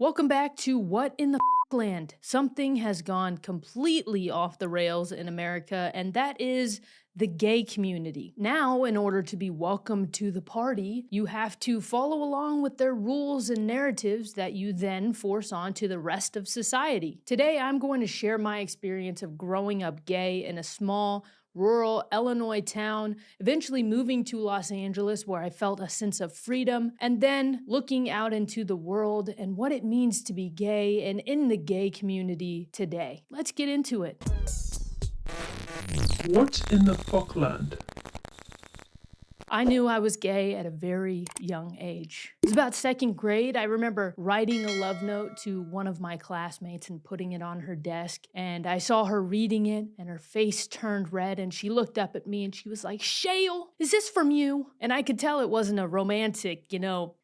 Welcome back to What in the Land. Something has gone completely off the rails in America, and that is the gay community. Now, in order to be welcomed to the party, you have to follow along with their rules and narratives that you then force on to the rest of society. Today, I'm going to share my experience of growing up gay in a small, rural Illinois town, eventually moving to Los Angeles where I felt a sense of freedom, and then looking out into the world and what it means to be gay and in the gay community today. Let's get into it. What in the fuckland? I knew I was gay at a very young age. It was about second grade. I remember writing a love note to one of my classmates and putting it on her desk. And I saw her reading it and her face turned red and she looked up at me and she was like, "Shale, is this from you?" And I could tell it wasn't a romantic, Shale,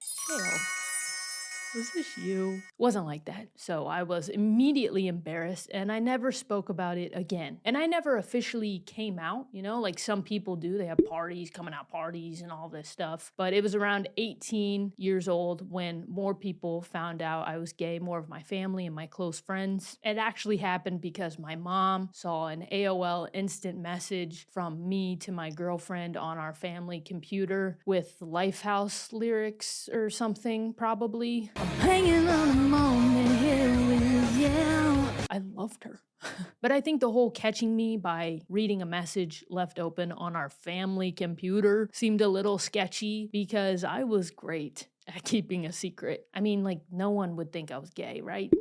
was this you? It wasn't like that. So I was immediately embarrassed and I never spoke about it again. And I never officially came out, like some people do. They have parties, coming out parties and all this stuff. But it was around 18 years old when more people found out I was gay, more of my family and my close friends. It actually happened because my mom saw an AOL instant message from me to my girlfriend on our family computer with Lifehouse lyrics or something, probably. I'm hanging on a moment here with you. I loved her. But I think the whole catching me by reading a message left open on our family computer seemed a little sketchy because I was great at keeping a secret. I mean, no one would think I was gay, right?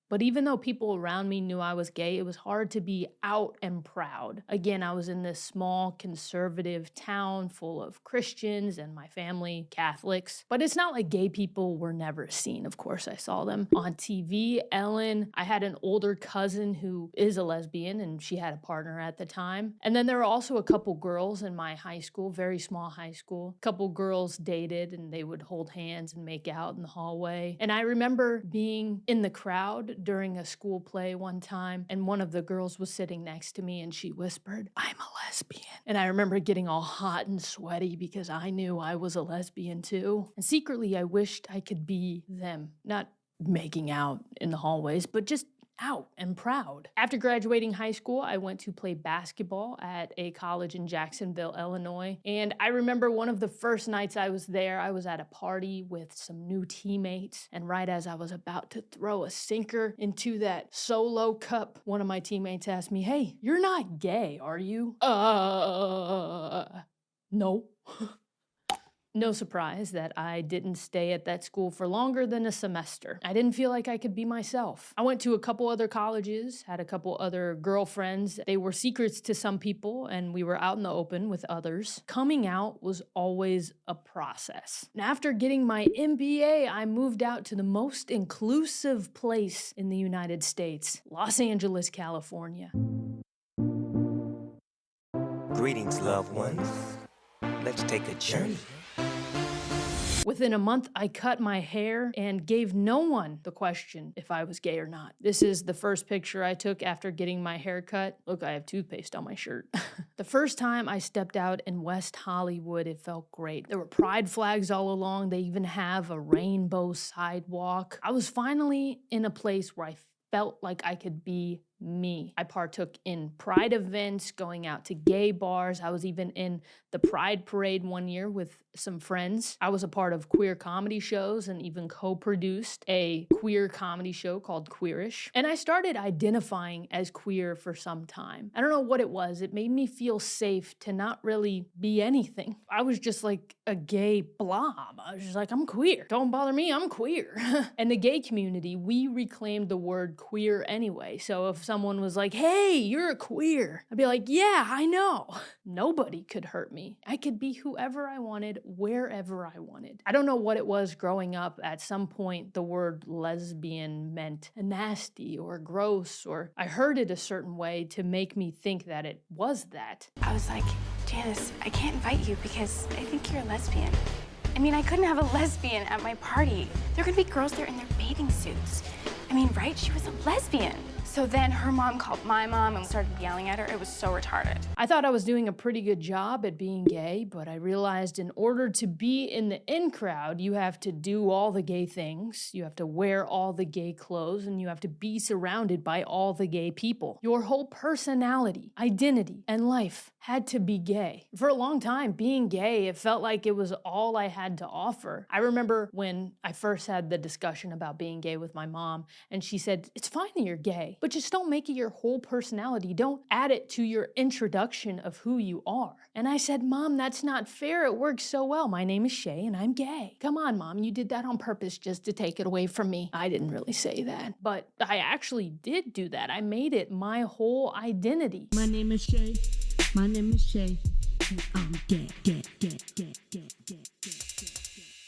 But even though people around me knew I was gay, it was hard to be out and proud. Again, I was in this small conservative town full of Christians and my family Catholics. But it's not like gay people were never seen. Of course, I saw them on TV. Ellen, I had an older cousin who is a lesbian and she had a partner at the time. And then there were also a couple girls in my high school, very small high school. A couple girls dated and they would hold hands and make out in the hallway. And I remember being in the crowd during a school play one time, and one of the girls was sitting next to me and she whispered, "I'm a lesbian." And I remember getting all hot and sweaty because I knew I was a lesbian too. And secretly I wished I could be them, not making out in the hallways, but just out and proud. After graduating high school, I went to play basketball at a college in Jacksonville, Illinois. And I remember one of the first nights I was there, I was at a party with some new teammates. And right as I was about to throw a sinker into that solo cup, one of my teammates asked me, "Hey, you're not gay, are you?" No. No surprise that I didn't stay at that school for longer than a semester. I didn't feel like I could be myself. I went to a couple other colleges, had a couple other girlfriends. They were secrets to some people, and we were out in the open with others. Coming out was always a process. And after getting my MBA, I moved out to the most inclusive place in the United States, Los Angeles, California. Greetings, loved ones. Let's take a journey. Within a month, I cut my hair and gave no one the question if I was gay or not. This is the first picture I took after getting my hair cut. Look, I have toothpaste on my shirt. The first time I stepped out in West Hollywood, it felt great. There were pride flags all along. They even have a rainbow sidewalk. I was finally in a place where I felt like I could be me. I partook in pride events, going out to gay bars. I was even in the Pride Parade one year with some friends. I was a part of queer comedy shows and even co-produced a queer comedy show called Queerish. And I started identifying as queer for some time. I don't know what it was. It made me feel safe to not really be anything. I was just like a gay blob. I was just like, I'm queer. Don't bother me, I'm queer. And the gay community, we reclaimed the word queer anyway. So if someone was like, "Hey, you're a queer," I'd be like, "Yeah, I know." Nobody could hurt me. I could be whoever I wanted, wherever I wanted. I don't know what it was growing up. At some point, the word lesbian meant nasty or gross, or I heard it a certain way to make me think that it was that. I was like, "Janice, I can't invite you because I think you're a lesbian." I mean, I couldn't have a lesbian at my party. There are gonna be girls there in their bathing suits. I mean, right? She was a lesbian. So then her mom called my mom and started yelling at her. It was so retarded. I thought I was doing a pretty good job at being gay, but I realized in order to be in the in crowd, you have to do all the gay things, you have to wear all the gay clothes, and you have to be surrounded by all the gay people. Your whole personality, identity, and life had to be gay. For a long time, being gay, it felt like it was all I had to offer. I remember when I first had the discussion about being gay with my mom, and she said, it's fine that you're gay, but just don't make it your whole personality. Don't add it to your introduction of who you are. And I said, Mom, that's not fair. It works so well. My name is Shay and I'm gay. Come on, Mom, you did that on purpose just to take it away from me. I didn't really say that, but I actually did do that. I made it my whole identity. My name is Shay. My name is Shay. And I'm gay.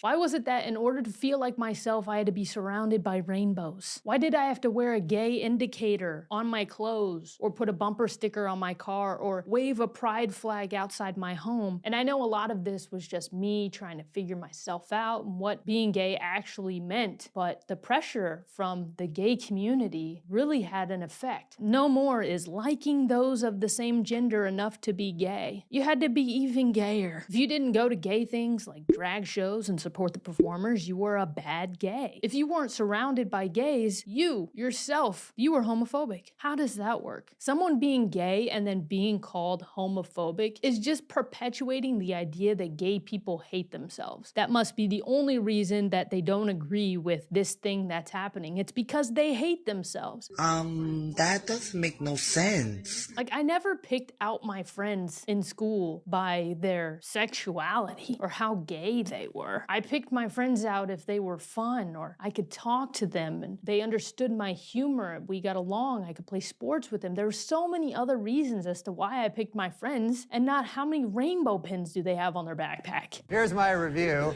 Why was it that in order to feel like myself, I had to be surrounded by rainbows? Why did I have to wear a gay indicator on my clothes, or put a bumper sticker on my car, or wave a pride flag outside my home? And I know a lot of this was just me trying to figure myself out and what being gay actually meant, but the pressure from the gay community really had an effect. No more is liking those of the same gender enough to be gay. You had to be even gayer. If you didn't go to gay things like drag shows and support the performers, you were a bad gay. If you weren't surrounded by gays, you, yourself, you were homophobic. How does that work? Someone being gay and then being called homophobic is just perpetuating the idea that gay people hate themselves. That must be the only reason that they don't agree with this thing that's happening. It's because they hate themselves. That doesn't make no sense. Like, I never picked out my friends in school by their sexuality or how gay they were. I picked my friends out if they were fun, or I could talk to them and they understood my humor. We got along. I could play sports with them. There were so many other reasons as to why I picked my friends, and not how many rainbow pins do they have on their backpack. Here's my review.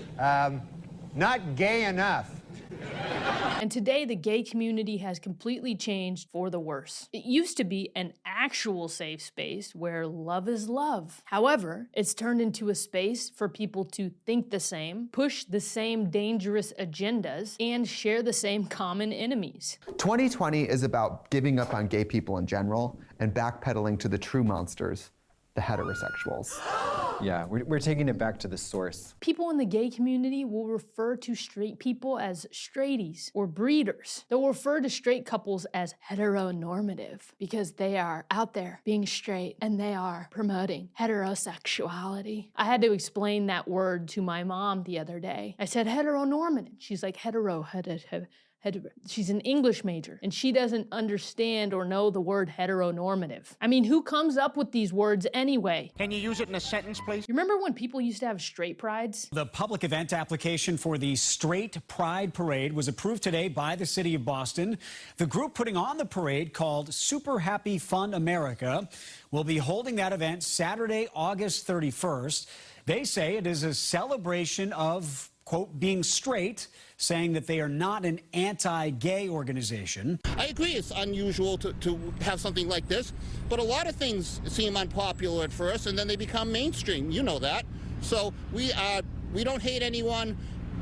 Not gay enough. And today, the gay community has completely changed for the worse. It used to be an actual safe space where love is love. However, it's turned into a space for people to think the same, push the same dangerous agendas, and share the same common enemies. 2020 is about giving up on gay people in general and backpedaling to the true monsters, the heterosexuals. Yeah, we're taking it back to the source. People in the gay community will refer to straight people as straighties or breeders. They'll refer to straight couples as heteronormative because they are out there being straight and they are promoting heterosexuality. I had to explain that word to my mom the other day. I said heteronormative. She's like she's an English major, and she doesn't understand or know the word heteronormative. I mean, who comes up with these words anyway? Can you use it in a sentence, please? You remember when people used to have straight prides? The public event application for the Straight Pride Parade was approved today by the city of Boston. The group putting on the parade, called Super Happy Fun America, will be holding that event Saturday, August 31st. They say it is a celebration of, quote, being straight, saying that they are not an anti-gay organization. I agree it's unusual to have something like this, but a lot of things seem unpopular at first and then they become mainstream. You know that. So we don't hate anyone,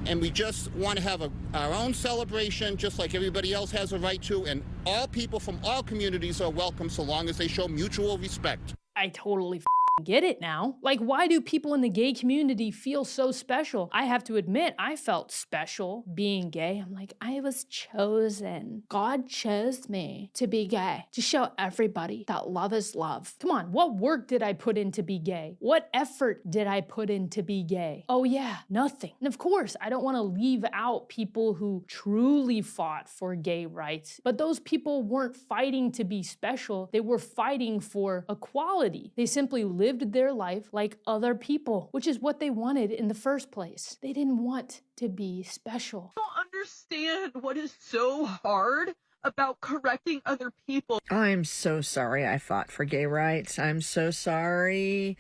and we just want to have our own celebration just like everybody else has a right to, and all people from all communities are welcome so long as they show mutual respect. I totally get it now. Like, why do people in the gay community feel so special? I have to admit, I felt special being gay. I'm like, I was chosen. God chose me to be gay, to show everybody that love is love. Come on, what work did I put in to be gay? What effort did I put in to be gay? Oh yeah, nothing. And of course, I don't want to leave out people who truly fought for gay rights, but those people weren't fighting to be special. They were fighting for equality. They simply lived their life like other people, which is what they wanted in the first place. They didn't want to be special. I don't understand what is so hard about correcting other people. I'm so sorry I fought for gay rights. I'm so sorry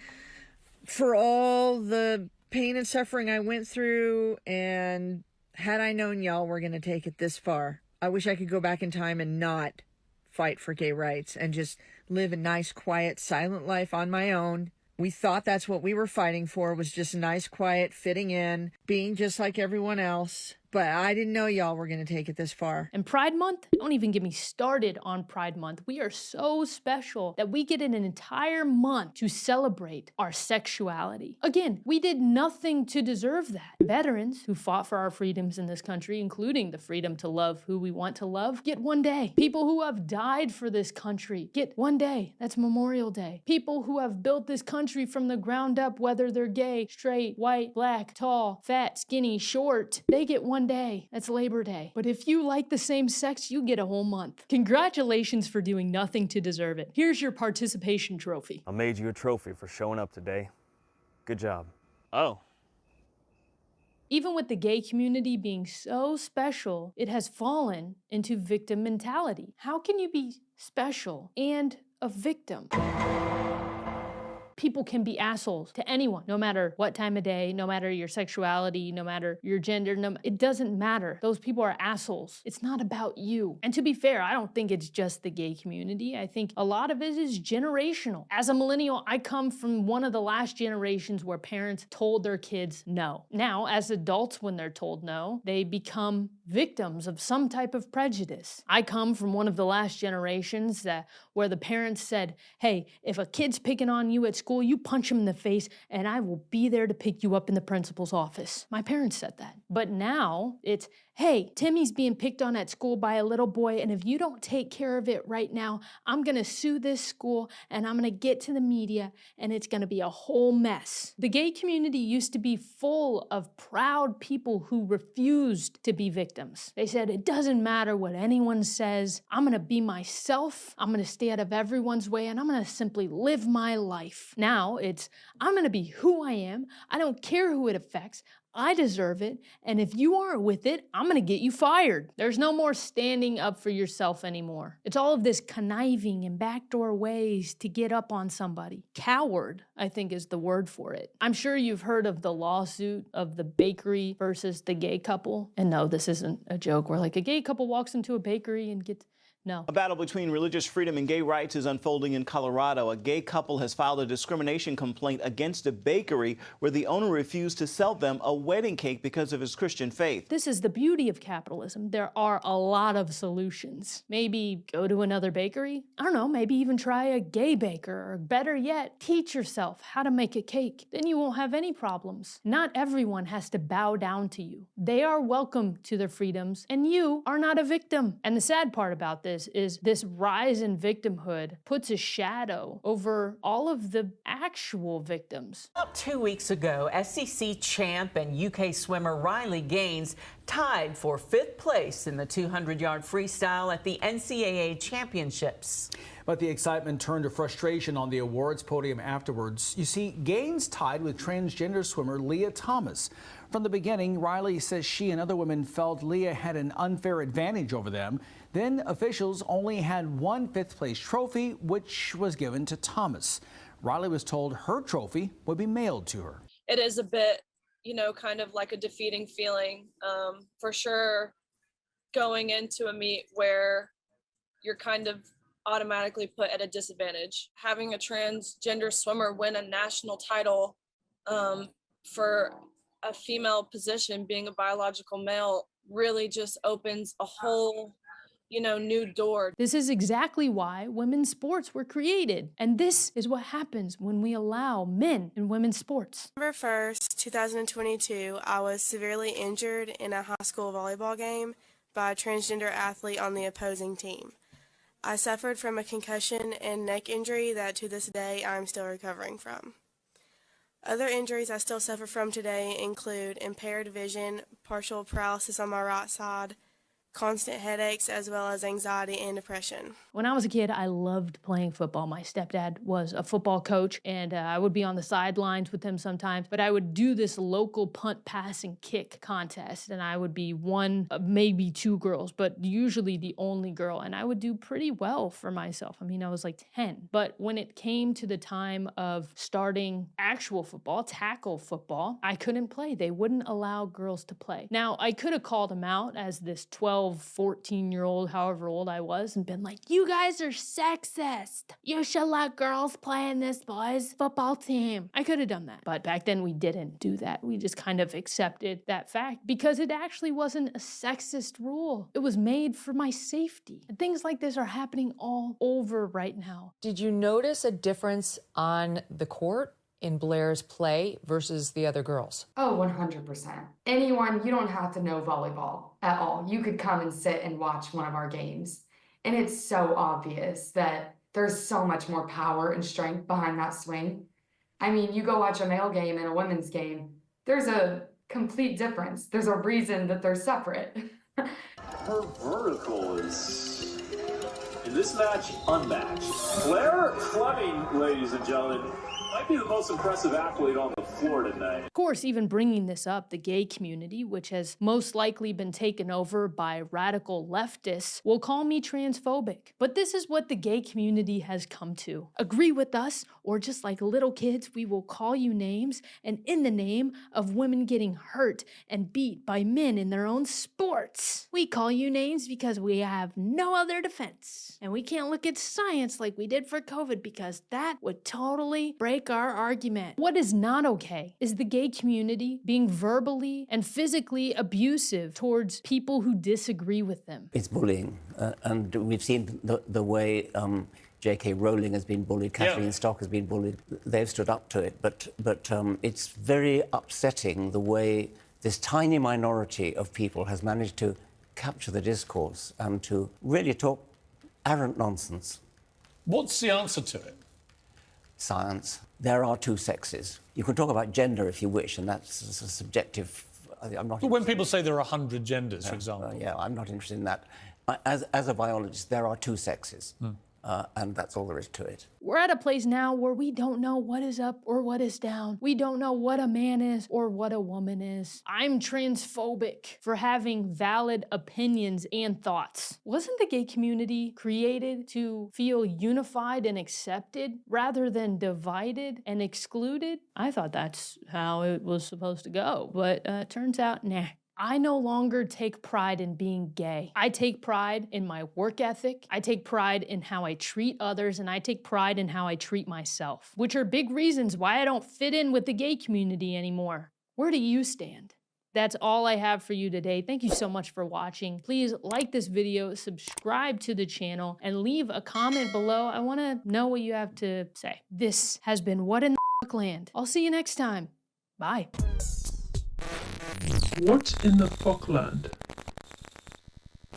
for all the pain and suffering I went through, and had I known y'all were going to take it this far, I wish I could go back in time and not fight for gay rights and just live a nice, quiet, silent life on my own. We thought that's what we were fighting for, was just a nice, quiet, fitting in, being just like everyone else. but I didn't know y'all were going to take it this far. And Pride Month? Don't even get me started on Pride Month. We are so special that we get an entire month to celebrate our sexuality. Again, we did nothing to deserve that. Veterans who fought for our freedoms in this country, including the freedom to love who we want to love, get one day. People who have died for this country get one day. That's Memorial Day. People who have built this country from the ground up, whether they're gay, straight, white, black, tall, fat, skinny, short, they get one day. That's Labor Day. But if you like the same sex, you get a whole month. Congratulations for doing nothing to deserve it. Here's your participation trophy. I made you a trophy for showing up today. Good job. Oh. Even with the gay community being so special, it has fallen into victim mentality. How can you be special and a victim? People can be assholes to anyone, no matter what time of day, no matter your sexuality, no matter your gender, it doesn't matter. Those people are assholes. It's not about you. And to be fair, I don't think it's just the gay community. I think a lot of it is generational. As a millennial, I come from one of the last generations where parents told their kids no. Now, as adults, when they're told no, they become victims of some type of prejudice. I come from one of the last generations where the parents said, hey, if a kid's picking on you at school, you punch him in the face and I will be there to pick you up in the principal's office. My parents said that. But now it's, hey, Timmy's being picked on at school by a little boy, and if you don't take care of it right now, I'm gonna sue this school and I'm gonna get to the media and it's gonna be a whole mess. The gay community used to be full of proud people who refused to be victims. They said, it doesn't matter what anyone says, I'm gonna be myself, I'm gonna stay out of everyone's way, and I'm gonna simply live my life. Now it's, I'm gonna be who I am, I don't care who it affects, I deserve it, and if you aren't with it, I'm gonna get you fired. There's no more standing up for yourself anymore. It's all of this conniving and backdoor ways to get up on somebody. Coward, I think, is the word for it. I'm sure you've heard of the lawsuit of the bakery versus the gay couple. And no, this isn't a joke where like a gay couple walks into a bakery and gets, no. A battle between religious freedom and gay rights is unfolding in Colorado. A gay couple has filed a discrimination complaint against a bakery where the owner refused to sell them a wedding cake because of his Christian faith. This is the beauty of capitalism. There are a lot of solutions. Maybe go to another bakery. I don't know, maybe even try a gay baker, or better yet, teach yourself how to make a cake. Then you won't have any problems. Not everyone has to bow down to you. They are welcome to their freedoms, and you are not a victim. And the sad part about this is this rise in victimhood puts a shadow over all of the actual victims. About 2 weeks ago, SEC champ and UK swimmer Riley Gaines tied for 5th place in the 200-yard freestyle at the NCAA championships. But the excitement turned to frustration on the awards podium afterwards. You see, Gaines tied with transgender swimmer Leah Thomas. From the beginning, Riley says she and other women felt Leah had an unfair advantage over them. Then officials only had one 5th place trophy, which was given to Thomas. Riley was told her trophy would be mailed to her. It is a bit, kind of like a defeating feeling, for sure, going into a meet where you're kind of automatically put at a disadvantage. Having a transgender swimmer win a national title for a female position, being a biological male, really just opens a whole new door. This is exactly why women's sports were created. And this is what happens when we allow men in women's sports. November 1st, 2022, I was severely injured in a high school volleyball game by a transgender athlete on the opposing team. I suffered from a concussion and neck injury that to this day I'm still recovering from. Other injuries I still suffer from today include impaired vision, partial paralysis on my right side, constant headaches, as well as anxiety and depression. When I was a kid, I loved playing football. My stepdad was a football coach, and I would be on the sidelines with him sometimes, but I would do this local punt, pass, and kick contest, and I would be one, maybe two girls, but usually the only girl, and I would do pretty well for myself. I mean, I was like 10. But when it came to the time of starting actual football, tackle football, I couldn't play. They wouldn't allow girls to play. Now, I could have called them out as this 12 12, 14-year-old, however old I was, and been like, you guys are sexist. You should let girls play in this boys' football team. I could have done that. But back then we didn't do that. We just kind of accepted that fact because it actually wasn't a sexist rule. It was made for my safety. And things like this are happening all over right now. Did you notice a difference on the court in Blair's play versus the other girls? Oh, 100%. Anyone, you don't have to know volleyball at all. You could come and sit and watch one of our games. And it's so obvious that there's so much more power and strength behind that swing. I mean, you go watch a male game and a women's game, there's a complete difference. There's a reason that they're separate. Her vertical is, in this match, unmatched. Blair Fleming, ladies and gentlemen, might be the most impressive athlete on the floor tonight. Of course, even bringing this up, the gay community, which has most likely been taken over by radical leftists, will call me transphobic. But this is what the gay community has come to. Agree with us, or just like little kids, we will call you names, and in the name of women getting hurt and beat by men in their own sports, we call you names because we have no other defense. And we can't look at science like we did for COVID because that would totally break our argument. What is not okay is the gay community being verbally and physically abusive towards people who disagree with them. It's bullying, and we've seen the way J.K. Rowling has been bullied, Kathleen Stock has been bullied. They've stood up to it, but it's very upsetting the way this tiny minority of people has managed to capture the discourse and to really talk arrant nonsense. What's the answer to it? Science. There are two sexes. You can talk about gender if you wish, and that's a subjective. I'm not. But when people say there are 100 genders, for example. Yeah, I'm not interested in that. As a biologist, there are two sexes, and that's all there is to it. We're at a place now where we don't know what is up or what is down. We don't know what a man is or what a woman is. I'm transphobic for having valid opinions and thoughts. Wasn't the gay community created to feel unified and accepted rather than divided and excluded? I thought that's how it was supposed to go, but turns out, nah. I no longer take pride in being gay. I take pride in my work ethic, I take pride in how I treat others, and I take pride in how I treat myself, which are big reasons why I don't fit in with the gay community anymore. Where do you stand? That's all I have for you today. Thank you so much for watching. Please like this video, subscribe to the channel, and leave a comment below. I want to know what you have to say. This has been What in the Land. I'll see you next time. Bye. What in the fuckland?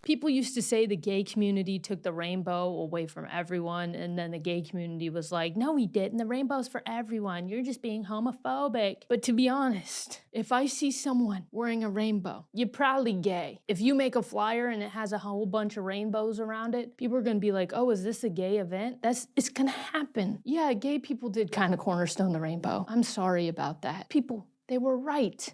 People used to say the gay community took the rainbow away from everyone, and then the gay community was like, no, we didn't. The rainbow's for everyone. You're just being homophobic. But to be honest, if I see someone wearing a rainbow, you're probably gay. If you make a flyer and it has a whole bunch of rainbows around it, people are gonna be like, oh, is this a gay event? It's gonna happen. Yeah, gay people did kind of cornerstone the rainbow. I'm sorry about that. People, they were right.